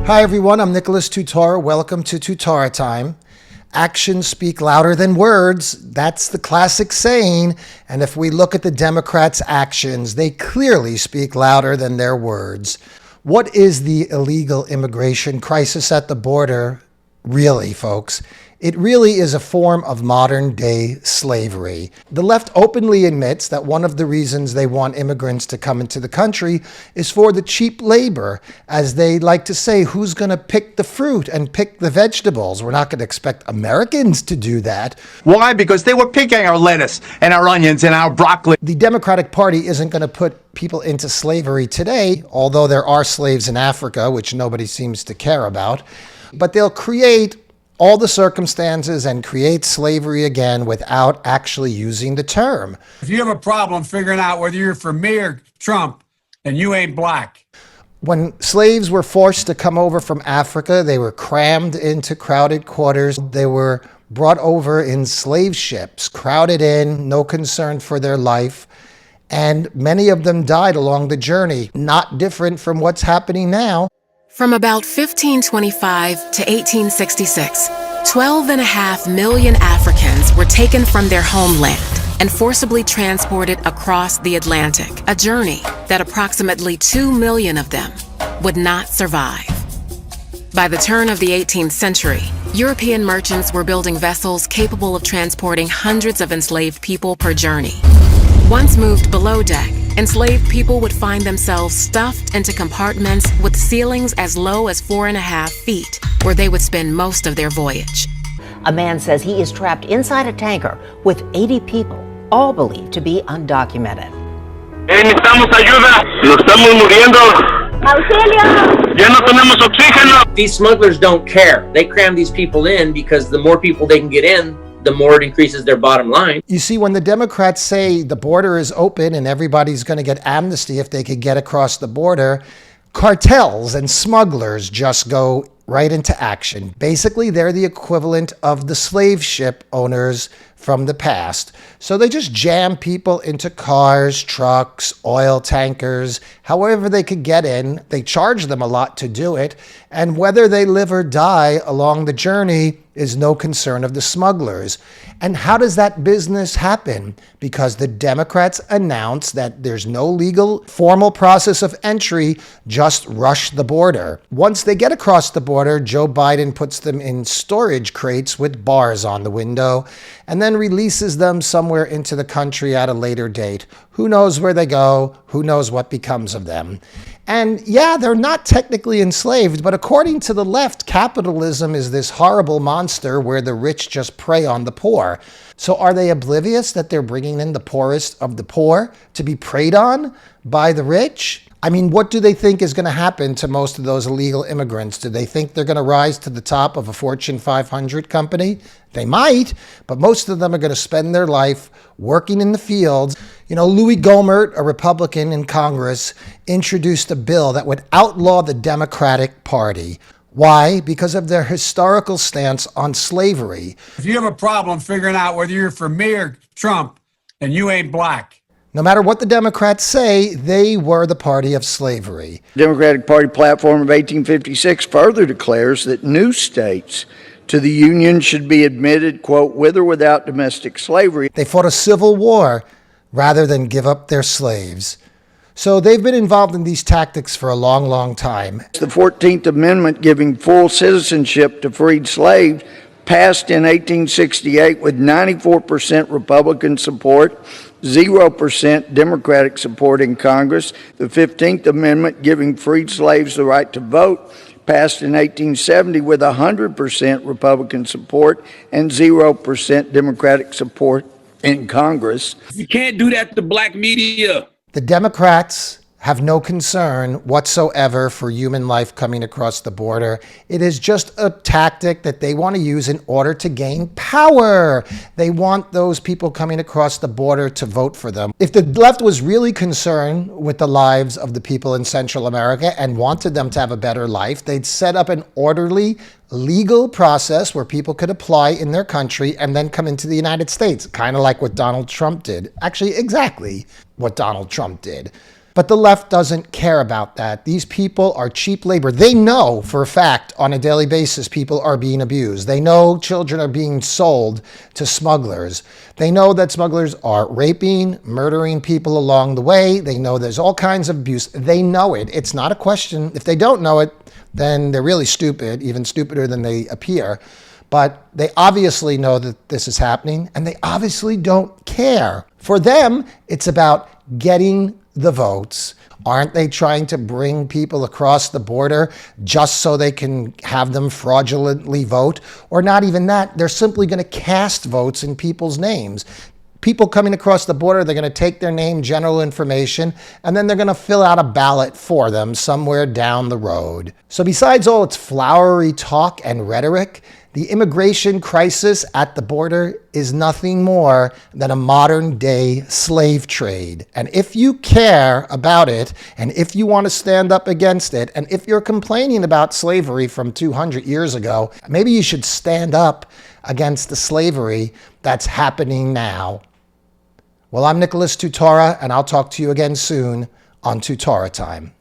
Hi everyone, I'm Nicholas Tutora. Welcome to Tutora Time. Actions speak louder than words. That's the classic saying. And if we look at the Democrats' actions, they clearly speak louder than their words. What is the illegal immigration crisis at the border, really, folks? It really is a form of modern-day slavery. The left openly admits that one of the reasons they want immigrants to come into the country is for the cheap labor. As they like to say, who's going to pick the fruit and pick the vegetables? We're not going to expect Americans to do that. Why? Because they were picking our lettuce and our onions and our broccoli. The Democratic Party isn't going to put people into slavery today, although there are slaves in Africa, which nobody seems to care about. But they'll create all the circumstances and create slavery again without actually using the term. If you have a problem figuring out whether you're for me or Trump, then you ain't black. When slaves were forced to come over from Africa, they were crammed into crowded quarters. They were brought over in slave ships, crowded in, no concern for their life. And many of them died along the journey, not different from what's happening now. From about 1525 to 1866, 12.5 million Africans were taken from their homeland and forcibly transported across the Atlantic, a journey that approximately 2 million of them would not survive. By the turn of the 18th century, European merchants were building vessels capable of transporting hundreds of enslaved people per journey. Once moved below deck, enslaved people would find themselves stuffed into compartments with ceilings as low as 4.5 feet, where they would spend most of their voyage. A man says he is trapped inside a tanker with 80 people, all believed to be undocumented. Necesitamos ayuda, nos estamos muriendo. Auxilio. Ya no tenemos oxígeno. These smugglers don't care. They cram these people in because the more people they can get in, the more it increases their bottom line. You see, when the Democrats say the border is open and everybody's going to get amnesty if they could get across the border, cartels and smugglers just go right into action. Basically, they're the equivalent of the slave ship owners from the past. So they just jam people into cars, trucks, oil tankers, however they could get in. They charge them a lot to do it. And whether they live or die along the journey is no concern of the smugglers. And how does that business happen? Because the Democrats announced that there's no legal formal process of entry, just rush the border. Once they get across the border, Joe Biden puts them in storage crates with bars on the window and then releases them somewhere into the country at a later date. Who knows where they go? Who knows what becomes of them? And yeah, they're not technically enslaved, but according to the left, capitalism is this horrible monster where the rich just prey on the poor. So are they oblivious that they're bringing in the poorest of the poor to be preyed on by the rich? I mean, what do they think is going to happen to most of those illegal immigrants? Do they think they're going to rise to the top of a Fortune 500 company? They might, but most of them are going to spend their life working in the fields. You know, Louis Gohmert, a Republican in Congress, introduced a bill that would outlaw the Democratic Party. Why? Because of their historical stance on slavery. If you have a problem figuring out whether you're for me or Trump, then you ain't black. No matter what the Democrats say, they were the party of slavery. The Democratic Party platform of 1856 further declares that new states to the Union should be admitted, quote, with or without domestic slavery. They fought a civil war rather than give up their slaves. So they've been involved in these tactics for a long, long time. The 14th Amendment giving full citizenship to freed slaves passed in 1868 with 94% Republican support, 0% Democratic support in Congress. The 15th Amendment giving freed slaves the right to vote passed in 1870 with 100% Republican support and 0% Democratic support in Congress. You can't do that to black media. The Democrats have no concern whatsoever for human life coming across the border. It is just a tactic that they want to use in order to gain power. They want those people coming across the border to vote for them. If the left was really concerned with the lives of the people in Central America and wanted them to have a better life, they'd set up an orderly, legal process where people could apply in their country and then come into the United States, kind of like what Donald Trump did. Actually, exactly what Donald Trump did. But the left doesn't care about that. These people are cheap labor. They know for a fact on a daily basis people are being abused. They know children are being sold to smugglers. They know that smugglers are raping, murdering people along the way. They know there's all kinds of abuse. They know it. It's not a question. If they don't know it, then they're really stupid, even stupider than they appear. But they obviously know that this is happening, and they obviously don't care. For them, it's about getting the votes. Aren't they trying to bring people across the border just so they can have them fraudulently vote? Or not even that, they're simply going to cast votes in people's names. People coming across the border, they're going to take their name, general information, and then they're going to fill out a ballot for them somewhere down the road. So besides all its flowery talk and rhetoric, the immigration crisis at the border is nothing more than a modern-day slave trade. And if you care about it, and if you want to stand up against it, and if you're complaining about slavery from 200 years ago, maybe you should stand up against the slavery that's happening now. Well, I'm Nicholas Tutora, and I'll talk to you again soon on Tutora Time.